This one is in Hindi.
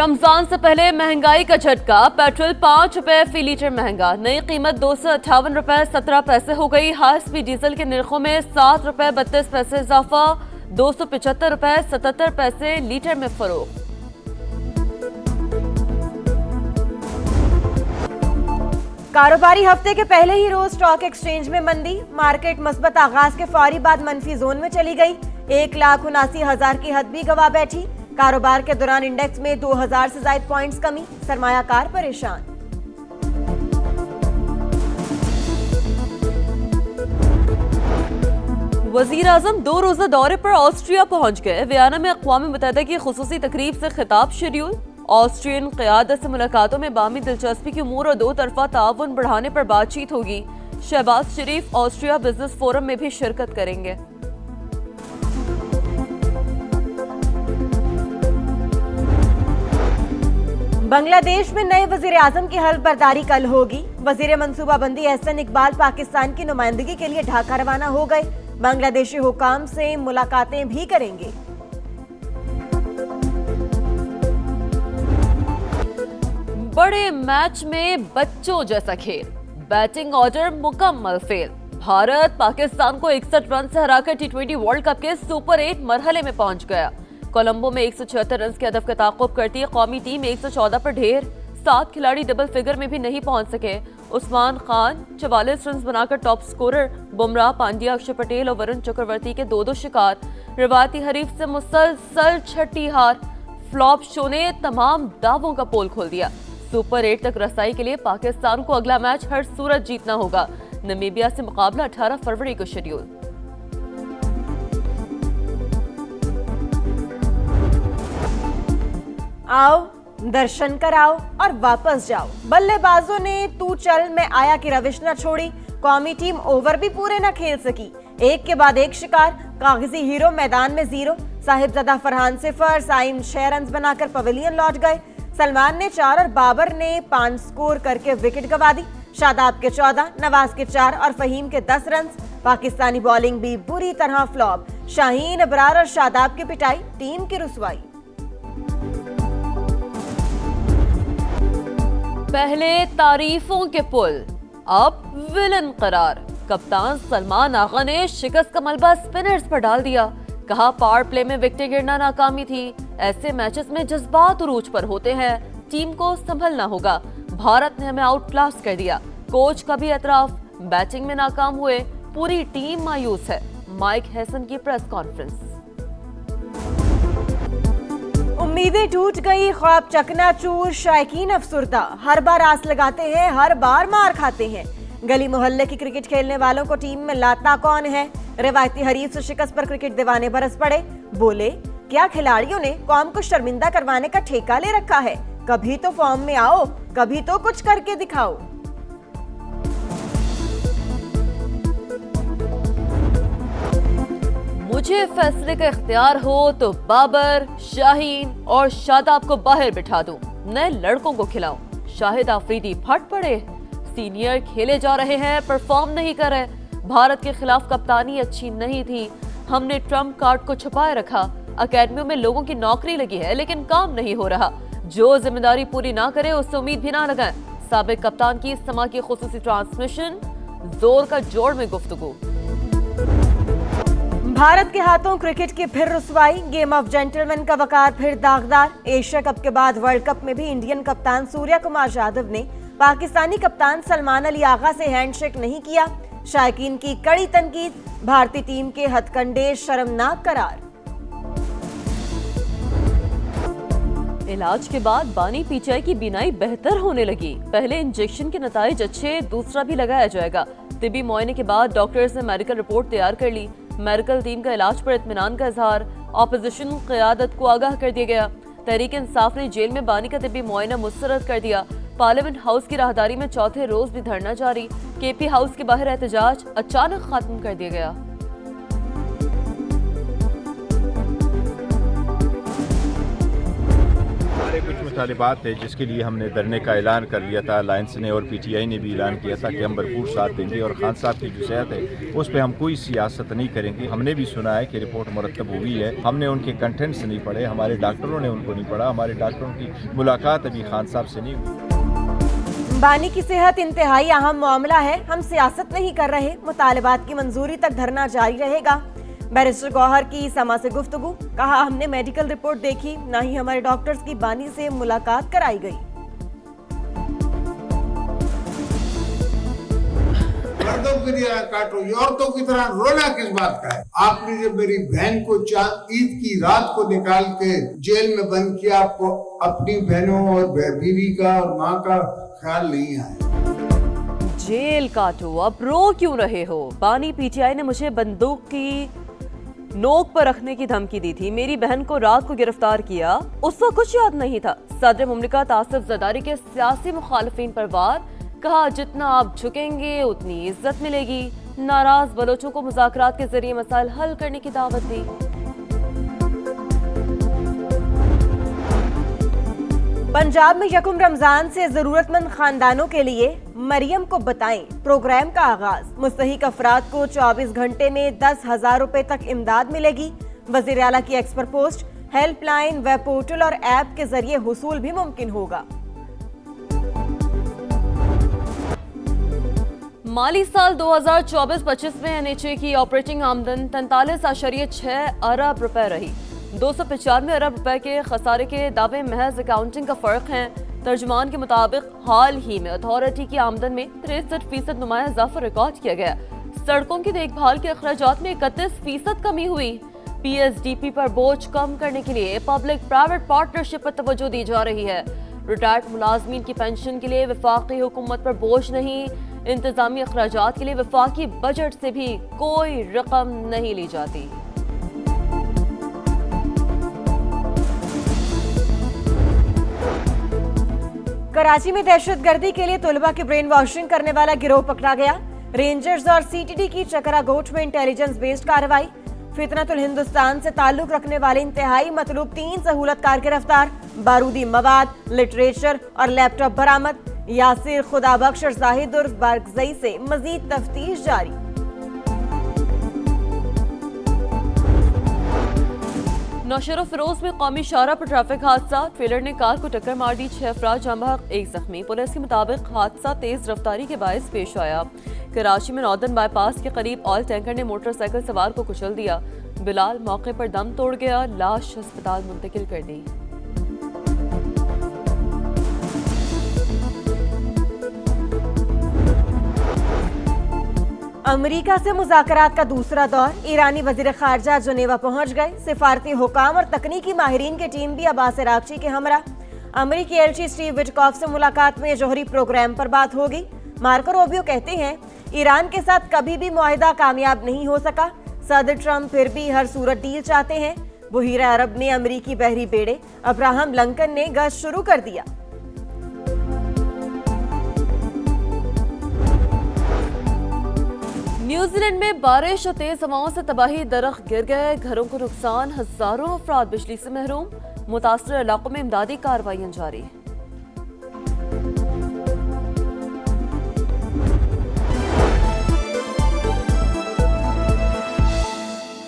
रमजान से पहले महंगाई का झटका। पेट्रोल 5 रुपए फी लीटर महंगा। नई कीमत 258 रुपए 17 पैसे हो गई। हाई स्पीड डीजल के निर्खों में 7 रुपए 32 पैसे इजाफा। 275 रुपए 77 पैसे लीटर में फरोख्त। कारोबारी हफ्ते के पहले ही रोज स्टॉक एक्सचेंज में मंदी। मार्केट मस्बत आगाज के फौरी बाद मनफी जोन में चली गई। 1,79,000 की हद भी गवा बैठी। कारोबार के दौरान इंडेक्स में 2000 से ज्यादा पॉइंट्स कमी। सरमायाकार परेशान। वजीर आजम 2 रोजा दौरे पर ऑस्ट्रिया पहुंच गए। वियना में अक़वाम मुत्तहिदा की खुसूसी तकरीब से खिताब शेड्यूल। ऑस्ट्रियन क़यादत से मुलाकातों में बामी दिलचस्पी की उमूर और 2 तरफा ताउन बढ़ाने पर बातचीत होगी। शहबाज शरीफ ऑस्ट्रिया बिजनेस फोरम में भी शिरकत करेंगे। बांग्लादेश में नए वजीर आजम की हल्फ बर्दारी कल होगी। वजीर मंसूबाबंदी एहसन इकबाल पाकिस्तान की नुमाइंदगी के लिए ढाका रवाना हो गए। बांग्लादेशी हुकाम से मुलाकातें भी करेंगे। बड़े मैच में बच्चों जैसा खेल। बैटिंग ऑर्डर मुकम्मल फेल। भारत पाकिस्तान को 61 रन से हराकर T20 वर्ल्ड कप के सुपर 8 मरहले में पहुंच गया। कोलंबो में 176 रन के हदफ का ताक़ुब करती कौमी टीम 114 पर ढेर। 7 खिलाड़ी डबल फिगर में भी नहीं पहुंच सके। उस्मान खान 44 रन बनाकर टॉप स्कोरर। बुमराह, पांड्या, अक्षर पटेल और वरुण चक्रवर्ती के 2-2 शिकार। रिवायती हरीफ से मुसलसल छठी हार। फ्लॉप शो ने तमाम दावों का पोल खोल दिया। सुपर 8 तक रसाई के लिए पाकिस्तान को अगला मैच हर सूरत जीतना होगा। नमीबिया से मुकाबला 18 फरवरी को शेड्यूल। आओ दर्शन कराओ और वापस जाओ। बल्लेबाजों ने तू चल मैं आया की रविश न छोड़ी। कौमी टीम ओवर भी पूरे न खेल सकी। एक के बाद एक शिकार। कागजी हीरो मैदान में 0। साहिबजादा फरहान 0। साइम 6 रन बनाकर पवेलियन लौट गए। सलमान ने 4 और बाबर ने 5 स्कोर करके विकेट गंवा दी। शादाब के 14, नवाज के 4 और फहीम के 10 रन। पाकिस्तानी बॉलिंग भी बुरी तरह फ्लॉप। शाहीन, अबरार और शादाब की पिटाई टीम की रुसवाई। पहले तारीफों के पुल, अब विलन करार। कप्तान सलमान आगा ने शिकस्त का मलबा स्पिनर्स पर डाल दिया। कहा पावर प्ले में विकेटें गिरना नाकामी थी। ऐसे मैचेस में जज्बात उरूज पर होते हैं। टीम को संभलना होगा। भारत ने हमें आउट क्लास कर दिया। कोच का भी एतराफ। बैटिंग में नाकाम हुए। पूरी टीम मायूस है। माइक हैसन की प्रेस कॉन्फ्रेंस। उम्मीदें टूट गई, ख्वाब चकनाचूर, शायकीन अफसुर्दा। हर बार आस लगाते हैं, हर बार मार खाते हैं। गली मोहल्ले की क्रिकेट खेलने वालों को टीम में लाता कौन है? रिवायती हरीफ से शिकस्त पर क्रिकेट दीवाने बरस पड़े। बोले क्या खिलाड़ियों ने कौम को शर्मिंदा करवाने का ठेका ले रखा है? कभी तो फॉर्म में आओ, कभी तो कुछ करके दिखाओ। मुझे फैसले का इख्तियार हो तो बाबर, शाहीन और शादाब को बाहर बिठा दूं। नए लड़कों को खिलाऊं। शाहिद आफरीदी फट पड़े। सीनियर खेले जा रहे हैं, परफॉर्म नहीं कर रहे। भारत के खिलाफ कप्तानी अच्छी नहीं थी। हमने ट्रम्प कार्ड को छुपाए रखा। अकेडमियों में लोगों की नौकरी लगी है लेकिन काम नहीं हो रहा। जो जिम्मेदारी पूरी ना करे उससे उम्मीद भी ना लगाएं। साबिक कप्तान की इस्तेमाल की खुसूसी ट्रांसमिशन। जोर का जोड़ में गुफ्तगू। भारत के हाथों क्रिकेट की फिर रुसवाई। गेम ऑफ जेंटलमैन का वकार फिर दागदार। एशिया कप के बाद वर्ल्ड कप में भी इंडियन कप्तान सूर्या कुमार यादव ने पाकिस्तानी कप्तान सलमान अली आगा से हैंडशेक नहीं किया। शायकीन की कड़ी तनकीद। भारतीय टीम के हथकंडे शर्मनाक करार। इलाज के बाद बानी पीचाई की बीनाई बेहतर होने लगी। पहले इंजेक्शन के नताइज अच्छे, दूसरा भी लगाया जाएगा। तिबी मुआयने के बाद डॉक्टर्स ने मेडिकल रिपोर्ट तैयार कर ली। मेडिकल टीम का इलाज पर इत्मीनान का इजहार। ऑपोजिशन क़यादत को आगाह कर दिया गया। तहरीक इंसाफ ने जेल में बानी का तिबी मुआयना मुस्तरद कर दिया। पार्लियामेंट हाउस की राहदारी में चौथे रोज भी धरना जारी। केपी हाउस के बाहर एहतजाज अचानक खत्म कर दिया गया। हमारे कुछ मुतालबात थे जिसके लिए हमने धरने का ऐलान कर लिया था। अलायंस ने और PTI ने भी ऐलान किया था कि हम भरपूर साथ देंगे और खान साहब की जो सेहत है उस पर हम कोई सियासत नहीं करेंगे। हमने भी सुना है कि रिपोर्ट मुरतब हुई है, हमने उनके कंटेंट्स नहीं पढ़े, हमारे डॉक्टरों ने उनको नहीं पढ़ा, हमारे डॉक्टरों की मुलाकात अभी खान साहब से नहीं हुई। बानी की सेहत इंतहाई अहम मामला है, हम सियासत नहीं कर रहे, मुतालबात की मंजूरी तक धरना जारी रहेगा। बैरिस्टर गौहर की समा से गुफ्तगू, कहा हमने मेडिकल रिपोर्ट देखी, ना ही हमारे डॉक्टर्स की बानी से मुलाकात कराई गई। मर्दों की तरह काटो, औरतों की तरह रोना किस बात का है? आपने जब मेरी बहन को ईद की रात को निकाल के जेल में बंद किया, आपको अपनी बहनों और बीवी का और माँ का ख्याल नहीं आया। जेल काटो, अब रो क्यों रहे हो? बानी PTI ने मुझे बंदूक की नोक पर रखने की धमकी दी थी, मेरी बहन को रात को गिरफ्तार किया, उस वक्त कुछ याद नहीं था। सदर मुमलिकत आसिफ जरदारी के सियासी मुखालिफिन पर वार, कहा जितना आप झुकेंगे उतनी इज्जत मिलेगी। नाराज बलोचों को मुज़ाकरात के जरिए मसाइल हल करने की दावत दी। पंजाब में यकुम रमजान से जरूरतमंद खानदानों के लिए मरियम को बताएं प्रोग्राम का आगाज। मुस्तहिक अफराद को 24 घंटे में 10,000 रुपए तक इमदाद मिलेगी। वजीर आला की expert post, helpline, web portal और ऐप के जरिए हुसूल भी मुमकिन होगा। माली साल 2024-25 में NHA की ऑपरेटिंग आमदन 43.6 अरब रुपए रही। 295 अरब रुपए के खसारे के दावे महज अकाउंटिंग का फर्क है। तर्जुमान के मुताबिक हाल ही में अथॉरिटी की आमदन में 63% नुमाया इजाफा रिकॉर्ड किया गया। सड़कों की देखभाल के अखराजात में 31% कमी हुई। PSDP पर बोझ कम करने के लिए पब्लिक प्राइवेट पार्टनरशिप पर तवज्जो दी जा रही है। रिटायर्ड मुलाजमीन की पेंशन के लिए वफाकी हुकूमत पर बोझ नहीं। इंतजामी अखराजात के लिए वफाकी बजट से भी कोई रकम नहीं ली जाती। कराची में दहशतगर्दी के लिए तलबा की ब्रेन वॉशिंग करने वाला गिरोह पकड़ा गया। रेंजर्स और CTD की चकरागोट में इंटेलिजेंस बेस्ड कार्रवाई। फितनतुल हिंदुस्तान से ताल्लुक रखने वाले इंतहाई मतलूब 3 सहूलतकार गिरफ्तार। बारूदी मवाद, लिटरेचर और लैपटॉप बरामद। यासिर खुदाबख्श और जाहिद उर्फ बारगजई से मजीद तफ्तीश जारी। नौशेरा फिरोज में कौमी शाहरा पर ट्रैफिक हादसा, ट्रेलर ने कार को टक्कर मार दी, 6 अफराद जाँ बहक, 1 जख्मी। पुलिस के मुताबिक हादसा तेज रफ्तारी के बायस पेश आया। कराची में नॉर्दर्न बाईपास के करीब ऑयल टैंकर ने मोटरसाइकिल सवार को कुचल दिया। बिलाल मौके पर दम तोड़ गया, लाश अस्पताल मुंतकिल कर दी। अमेरिका से मुज़ाकरात का दूसरा दौर, ईरानी वजीर खारजा जनेवा पहुंच गए। सिफारती हुकाम और तकनीकी माहिरीन की टीम भी अब्बास इराक़ची के हमरा। अमेरिकी एलची स्टीव विटकॉफ से मुलाकात में जौहरी प्रोग्राम पर बात होगी। मार्को रूबियो कहते हैं ईरान के साथ कभी भी मुआहिदा कामयाब नहीं हो सका। सदर ट्रंप फिर भी हर सूरत डील चाहते हैं। बुहीरा अरब में अमेरिकी बहरी बेड़े अब्राहम लिंकन ने गश्त शुरू कर दिया। न्यूजीलैंड में बारिश और तेज हवाओं से तबाही, दरख्त गिर गए, घरों को नुकसान, हजारों अफराद बिजली से महरूम। मुतासर इलाकों में इमदादी कार्रवाइयां जारी।